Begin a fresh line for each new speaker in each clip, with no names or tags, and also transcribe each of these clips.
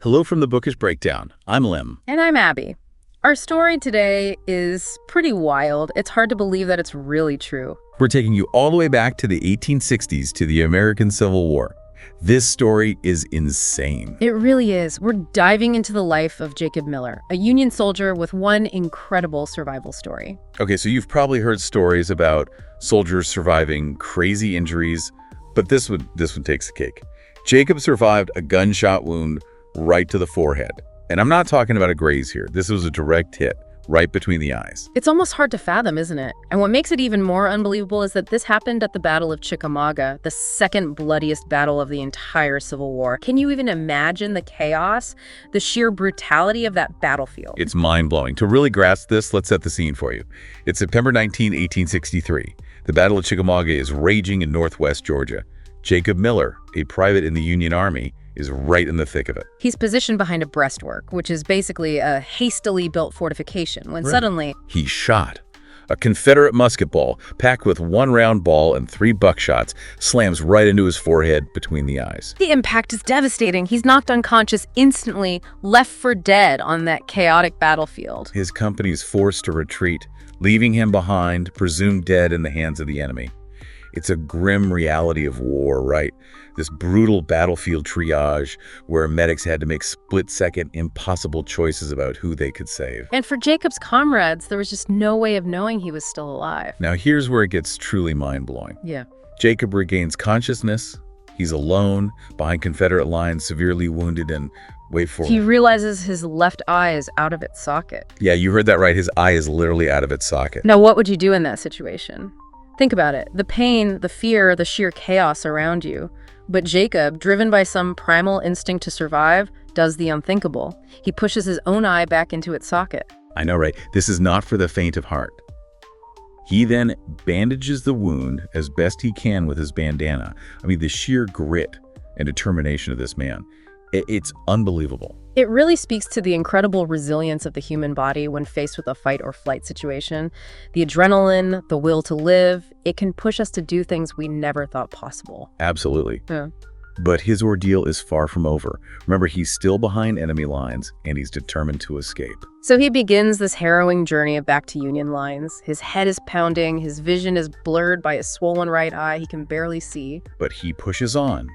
Hello from the Bookish Breakdown. I'm Lim.
And I'm Abby. Our story today is pretty wild. It's hard to believe that it's really true.
We're taking you all the way back to the 1860s to the American Civil War. This story is insane.
It really is. We're diving into the life of Jacob Miller, a Union soldier with one incredible survival story.
Okay, so you've probably heard stories about soldiers surviving crazy injuries, but this one takes the cake. Jacob survived a gunshot wound right to the forehead. And I'm not talking about a graze here. This was a direct hit right between the eyes.
It's almost hard to fathom, isn't it? And what makes it even more unbelievable is that this happened at the Battle of Chickamauga, the second bloodiest battle of the entire Civil War. Can you even imagine the chaos, the sheer brutality of that battlefield?
It's mind-blowing. To really grasp this, let's set the scene for you. It's September 19, 1863. The Battle of Chickamauga is raging in northwest Georgia. Jacob Miller, a private in the Union Army, is right in the thick of it.
He's positioned behind a breastwork, which is basically a hastily built fortification, when suddenly
he's shot. A Confederate musket ball, packed with one round ball and 3 buckshots, slams right into his forehead between the eyes.
the impact is devastating. He's knocked unconscious instantly, left for dead on that chaotic battlefield.
His company is forced to retreat, leaving him behind, presumed dead in the hands of the enemy. It's a grim reality of war, right? This brutal battlefield triage where medics had to make split-second, impossible choices about who they could save.
And for Jacob's comrades, there was just no way of knowing he was still alive.
Now here's where it gets truly mind-blowing.
Yeah.
Jacob regains consciousness. He's alone, behind Confederate lines, severely wounded, and wait for
He
it.
realizes his left eye is out of its socket.
Yeah, you heard that right. His eye is literally out of its socket.
Now, what would you do in that situation? Think about it. The pain, the fear, the sheer chaos around you. But Jacob, driven by some primal instinct to survive, does the unthinkable. He pushes his own eye back into its socket.
I know, right? This is not for the faint of heart. He then bandages the wound as best he can with his bandana. I mean, the sheer grit and determination of this man, it's unbelievable.
It really speaks to the incredible resilience of the human body when faced with a fight or flight situation. The adrenaline, the will to live, it can push us to do things we never thought possible.
Absolutely.
Yeah.
But his ordeal is far from over. Remember, he's still behind enemy lines, and he's determined to escape.
So he begins this harrowing journey back to Union lines. His head is pounding, his vision is blurred by a swollen right eye he can barely see.
But he pushes on,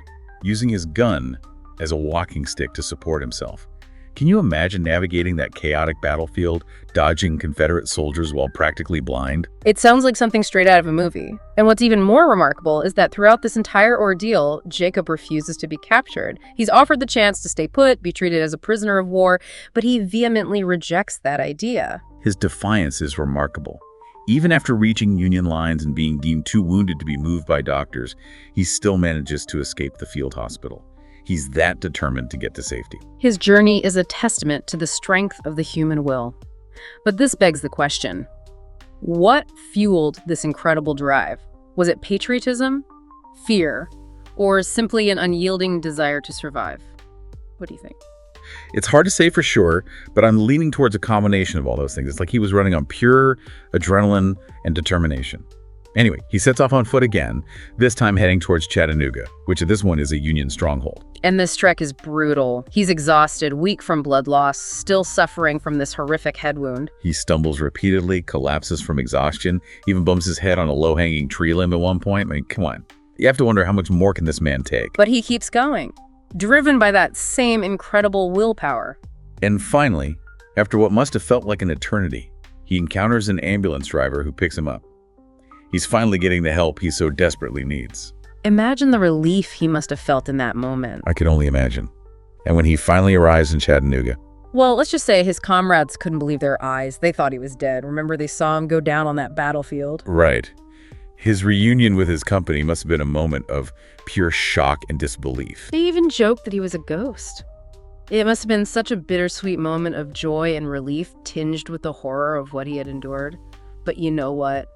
using his gun as a walking stick to support himself. Can you imagine navigating that chaotic battlefield, dodging Confederate soldiers while practically blind?
It sounds like something straight out of a movie. And what's even more remarkable is that throughout this entire ordeal, Jacob refuses to be captured. He's offered the chance to stay put, be treated as a prisoner of war, but he vehemently rejects that idea.
His defiance is remarkable. Even after reaching Union lines and being deemed too wounded to be moved by doctors, he still manages to escape the field hospital. He's that determined to get to safety.
His journey is a testament to the strength of the human will. But this begs the question, what fueled this incredible drive? Was it patriotism, fear, or simply an unyielding desire to survive? What do you think?
It's hard to say for sure, but I'm leaning towards a combination of all those things. It's like he was running on pure adrenaline and determination. Anyway, he sets off on foot again, this time heading towards Chattanooga, which at this one is a Union stronghold.
And this trek is brutal. He's exhausted, weak from blood loss, still suffering from this horrific head wound.
He stumbles repeatedly, collapses from exhaustion, even bumps his head on a low-hanging tree limb at one point. I mean, come on. You have to wonder how much more can this man take?
But he keeps going, driven by that same incredible willpower.
And finally, after what must have felt like an eternity, he encounters an ambulance driver who picks him up. He's finally getting the help he so desperately needs.
Imagine the relief he must have felt in that moment.
I could only imagine. And when he finally arrives in Chattanooga,
Well, let's just say his comrades couldn't believe their eyes. They thought he was dead. Remember, they saw him go down on that battlefield.
right, his reunion with his company must have been a moment of pure shock and disbelief.
They even joked that he was a ghost. It must have been such a bittersweet moment of joy and relief, tinged with the horror of what he had endured. But you know what?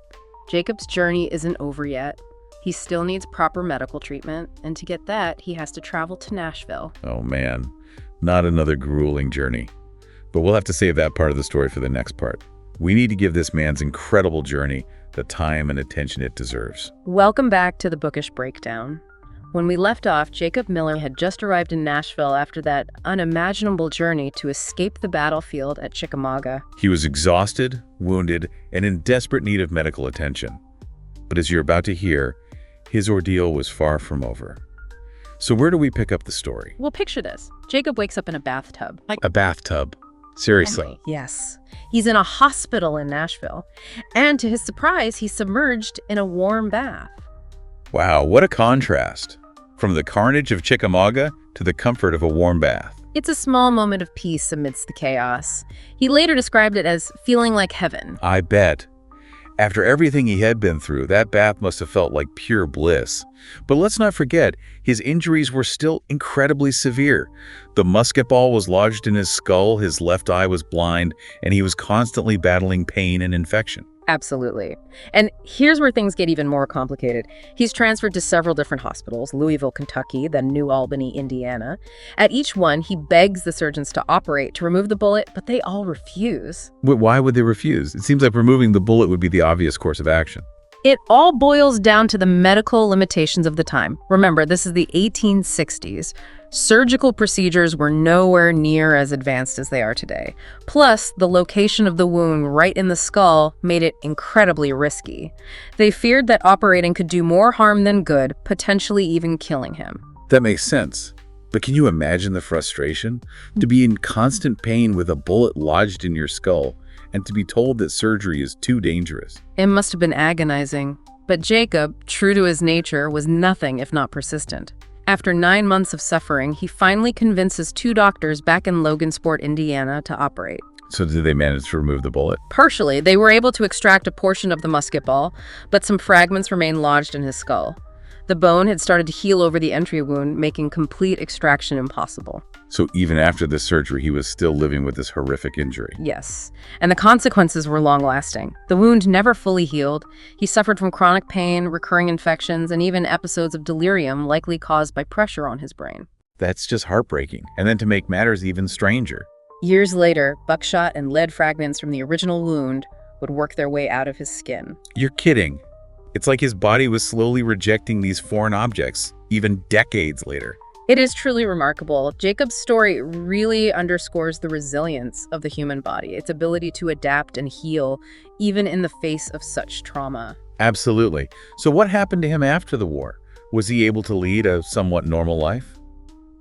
Jacob's journey isn't over yet. He still needs proper medical treatment, and to get that, he has to travel to Nashville.
Oh man, not another grueling journey. But we'll have to save that part of the story for the next part. We need to give this man's incredible journey the time and attention it deserves.
Welcome back to the Bookish Breakdown. When we left off, Jacob Miller had just arrived in Nashville after that unimaginable journey to escape the battlefield at Chickamauga.
He was exhausted, wounded, and in desperate need of medical attention. But as you're about to hear, his ordeal was far from over. So where do we pick up the story?
Well, picture this. Jacob wakes up in a bathtub.
A bathtub. Seriously.
Yes. He's in a hospital in Nashville. And to his surprise, he's submerged in a warm bath.
Wow, what a contrast. From the carnage of Chickamauga to the comfort of a warm bath.
It's a small moment of peace amidst the chaos. He later described it as feeling like heaven.
I bet. After everything he had been through, that bath must have felt like pure bliss. But let's not forget, his injuries were still incredibly severe. The musket ball was lodged in his skull, his left eye was blind, and he was constantly battling pain and infection.
Absolutely. And here's where things get even more complicated. He's transferred to several different hospitals, Louisville, Kentucky, then New Albany, Indiana. At each one, he begs the surgeons to operate to remove the bullet, but they all refuse.
Why would they refuse? It seems like removing the bullet would be the obvious course of action.
It all boils down to the medical limitations of the time. Remember, this is the 1860s. Surgical procedures were nowhere near as advanced as they are today. Plus, the location of the wound right in the skull made it incredibly risky. They feared that operating could do more harm than good, potentially even killing him.
That makes sense. But can you imagine the frustration? To be in constant pain with a bullet lodged in your skull, and to be told that surgery is too dangerous.
It must have been agonizing. But Jacob, true to his nature, was nothing if not persistent. After 9 months of suffering, he finally convinces 2 doctors back in Logansport, Indiana, to operate.
So did they manage to remove the bullet?
Partially, they were able to extract a portion of the musket ball, but some fragments remained lodged in his skull. The bone had started to heal over the entry wound, making complete extraction impossible.
So even after this surgery, he was still living with this horrific injury.
Yes, and the consequences were long-lasting. The wound never fully healed. He suffered from chronic pain, recurring infections, and even episodes of delirium likely caused by pressure on his brain.
That's just heartbreaking. And then to make matters even stranger,
Years later, buckshot and lead fragments from the original wound would work their way out of his skin.
you're kidding. It's like his body was slowly rejecting these foreign objects, even decades later.
It is truly remarkable. Jacob's story really underscores the resilience of the human body, its ability to adapt and heal, even in the face of such trauma.
Absolutely. So what happened to him after the war? Was he able to lead a somewhat normal life?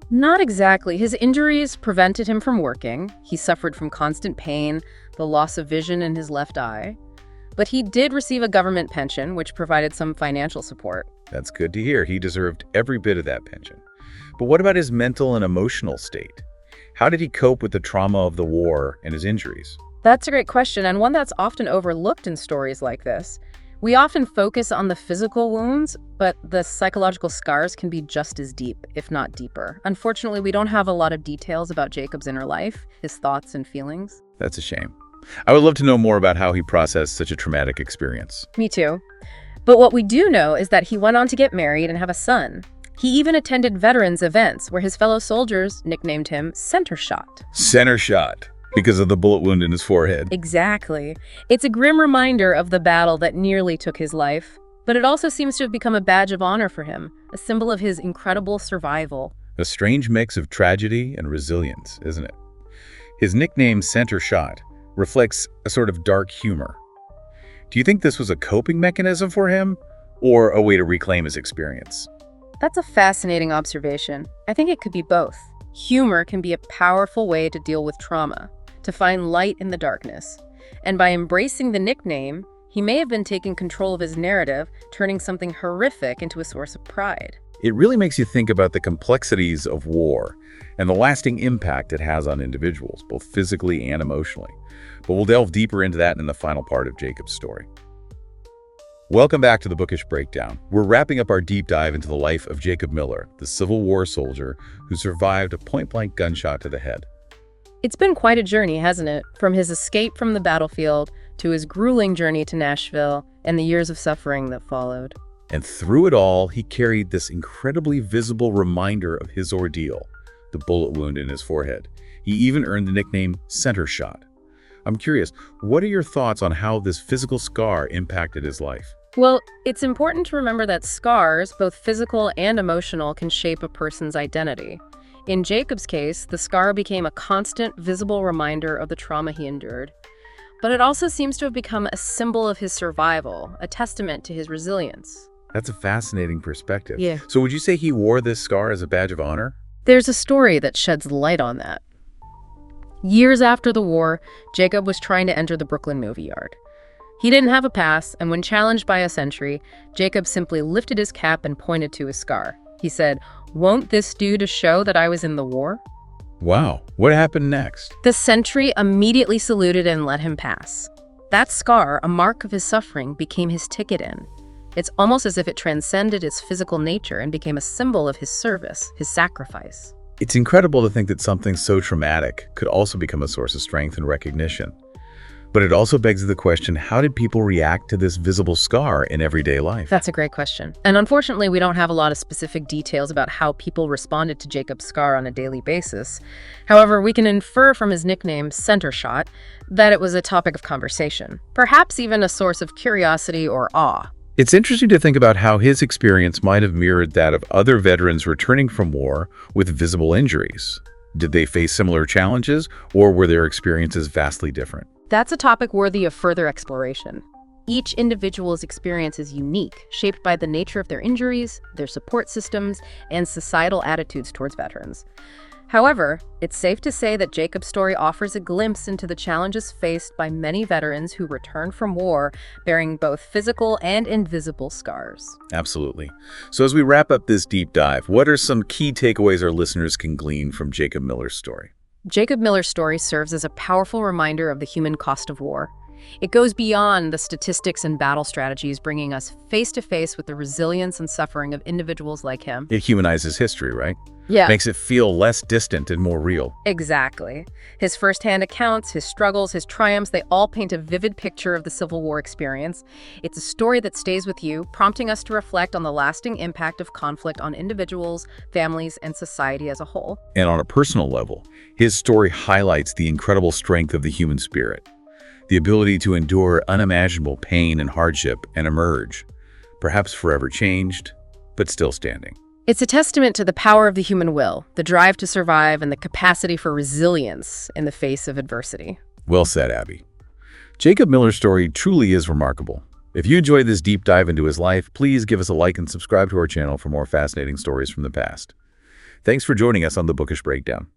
Not exactly. His injuries prevented him from working. He suffered from constant pain, the loss of vision in his left eye. But he did receive a government pension, which provided some financial support.
That's good to hear. He deserved every bit of that pension. But what about his mental and emotional state? How did he cope with the trauma of the war and his injuries?
That's a great question, and one that's often overlooked in stories like this. We often focus on the physical wounds, but the psychological scars can be just as deep, if not deeper. Unfortunately, we don't have a lot of details about Jacob's inner life, his thoughts and feelings.
That's a shame. I would love to know more about how he processed such a traumatic experience.
Me too. But what we do know is that he went on to get married and have a son. He even attended veterans events where his fellow soldiers nicknamed him Center Shot.
Center shot, because of the bullet wound in his forehead.
Exactly. It's a grim reminder of the battle that nearly took his life, but it also seems to have become a badge of honor for him, a symbol of his incredible survival.
A strange mix of tragedy and resilience, isn't it? His nickname, Center Shot, reflects a sort of dark humor. Do you think this was a coping mechanism for him, or a way to reclaim his experience?
That's a fascinating observation. I think it could be both. Humor can be a powerful way to deal with trauma, to find light in the darkness. And by embracing the nickname, he may have been taking control of his narrative, turning something horrific into a source of pride.
It really makes you think about the complexities of war and the lasting impact it has on individuals, both physically and emotionally. But we'll delve deeper into that in the final part of Jacob's story. Welcome back to the Bookish Breakdown. We're wrapping up our deep dive into the life of Jacob Miller, the Civil War soldier who survived a point-blank gunshot to the head.
It's been quite a journey, hasn't it? From his escape from the battlefield to his grueling journey to Nashville and the years of suffering that followed.
And through it all, he carried this incredibly visible reminder of his ordeal, the bullet wound in his forehead. He even earned the nickname Center Shot. I'm curious, what are your thoughts on how this physical scar impacted his life?
Well, it's important to remember that scars, both physical and emotional, can shape a person's identity. In Jacob's case, the scar became a constant, visible reminder of the trauma he endured. But it also seems to have become a symbol of his survival, a testament to his resilience.
That's a fascinating perspective.
Yeah.
So would you say he wore this scar as a badge of honor?
There's a story that sheds light on that. Years after the war, Jacob was trying to enter the Brooklyn movie yard. He didn't have a pass, and when challenged by a sentry, Jacob simply lifted his cap and pointed to his scar. He said, "Won't this do to show that I was in the war?"
Wow. What happened next?
The sentry immediately saluted and let him pass. That scar, a mark of his suffering, became his ticket in. It's almost as if it transcended its physical nature and became a symbol of his service, his sacrifice.
It's incredible to think that something so traumatic could also become a source of strength and recognition. But it also begs the question, how did people react to this visible scar in everyday life?
That's a great question. And unfortunately, we don't have a lot of specific details about how people responded to Jacob's scar on a daily basis. However, we can infer from his nickname, Center Shot, that it was a topic of conversation, perhaps even a source of curiosity or awe.
It's interesting to think about how his experience might have mirrored that of other veterans returning from war with visible injuries. Did they face similar challenges, or were their experiences vastly different?
That's a topic worthy of further exploration. Each individual's experience is unique, shaped by the nature of their injuries, their support systems, and societal attitudes towards veterans. However, it's safe to say that Jacob's story offers a glimpse into the challenges faced by many veterans who return from war bearing both physical and invisible scars.
Absolutely. So as we wrap up this deep dive, what are some key takeaways our listeners can glean from Jacob Miller's story?
Jacob Miller's story serves as a powerful reminder of the human cost of war. It goes beyond the statistics and battle strategies, bringing us face to face with the resilience and suffering of individuals like him.
It humanizes history, right?
Yeah.
Makes it feel less distant and more real.
Exactly. His firsthand accounts, his struggles, his triumphs, they all paint a vivid picture of the Civil War experience. It's a story that stays with you, prompting us to reflect on the lasting impact of conflict on individuals, families, and society as a whole.
And on a personal level, his story highlights the incredible strength of the human spirit, the ability to endure unimaginable pain and hardship and emerge, perhaps forever changed, but still standing.
It's a testament to the power of the human will, the drive to survive, and the capacity for resilience in the face of adversity.
Well said, Abby. Jacob Miller's story truly is remarkable. If you enjoyed this deep dive into his life, please give us a like and subscribe to our channel for more fascinating stories from the past. Thanks for joining us on the Bookish Breakdown.